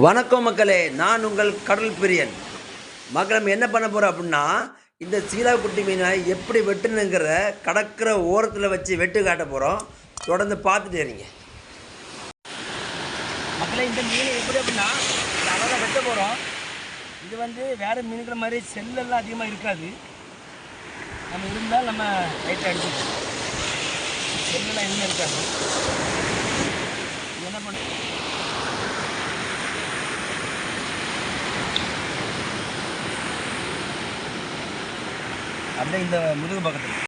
வணக்கம் மக்களே, நான் உங்கள் கடல் பிரியன். மக்கள் என்ன பண்ண போகிறோம் அப்படின்னா, இந்த சீலாக்குட்டி மீனை எப்படி வெட்டுனுங்கிற கடற்கரை ஓரத்தில் வச்சு வெட்டு காட்ட போகிறோம். தொடர்ந்து பார்த்துட்டு இருங்க மக்களே. இந்த மீன் எப்படி அப்படின்னா அழகாக வெட்ட போகிறோம். இது வேறு மீன்கள் மாதிரி செல்லெல்லாம் அதிகமாக இருக்காது. நம்ம இருந்தால் நம்ம லைட்டாக எடுத்துக்கணும். செல்லெல்லாம் எதுவுமே இருக்காது. என்ன பண்ண அப்படியே இந்த முதுகு பக்கத்தில்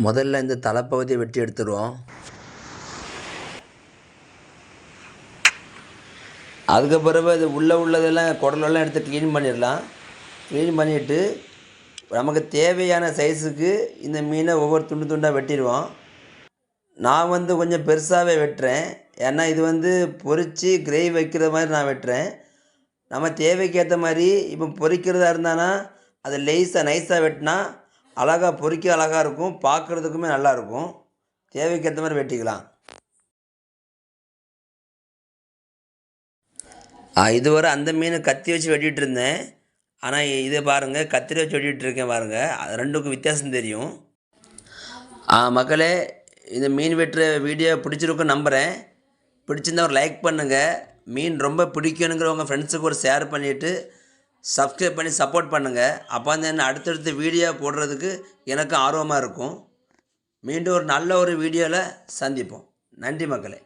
முதல்ல இந்த தலைப்பகுதியை வெட்டி எடுத்துருவோம். அதுக்கு பிறகு அது உள்ளதெல்லாம் குடலெல்லாம் எடுத்து க்ளீன் பண்ணிடலாம். க்ளீன் பண்ணிவிட்டு நமக்கு தேவையான சைஸுக்கு இந்த மீனை ஒவ்வொரு துண்டு துண்டாக வெட்டிடுவோம். நான் கொஞ்சம் பெருசாகவே வெட்டுறேன். ஏன்னா இது பொரித்து கிரேவி வைக்கிற மாதிரி நான் வெட்டுறேன். நம்ம தேவைக்கு ஏற்ற மாதிரி இப்போ பொரிக்கிறதா இருந்தானா அதை நைஸாக வெட்டினா அழகாக பொரிக்க அழகாக இருக்கும், பார்க்குறதுக்குமே நல்லாயிருக்கும். தேவைக்கு ஏற்ற மாதிரி வெட்டிக்கலாம். இதுவரை அந்த மீன் கத்தி வச்சு வெட்டிகிட்டு இருந்தேன். ஆனால் இதை பாருங்கள், கத்திரி வச்சு வெட்டிகிட்டு இருக்கேன் பாருங்கள். அது ரெண்டுக்கும் வித்தியாசம் தெரியும். மக்களே, இந்த மீன் வெட்டுற வீடியோ பிடிச்சிருக்கும் நம்புகிறேன். பிடிச்சிருந்தா ஒரு லைக் பண்ணுங்கள். மீன் ரொம்ப பிடிக்கணுங்கிறவங்க ஃப்ரெண்ட்ஸுக்கு ஒரு ஷேர் பண்ணிவிட்டு சப்ஸ்கிரைப் பண்ணி சப்போர்ட் பண்ணுங்கள். அப்போ என்ன அடுத்தடுத்த வீடியோ போடுறதுக்கு எனக்கும் ஆர்வமாக இருக்கும். மீண்டும் ஒரு நல்ல வீடியோவில் சந்திப்போம். நன்றி மக்களே.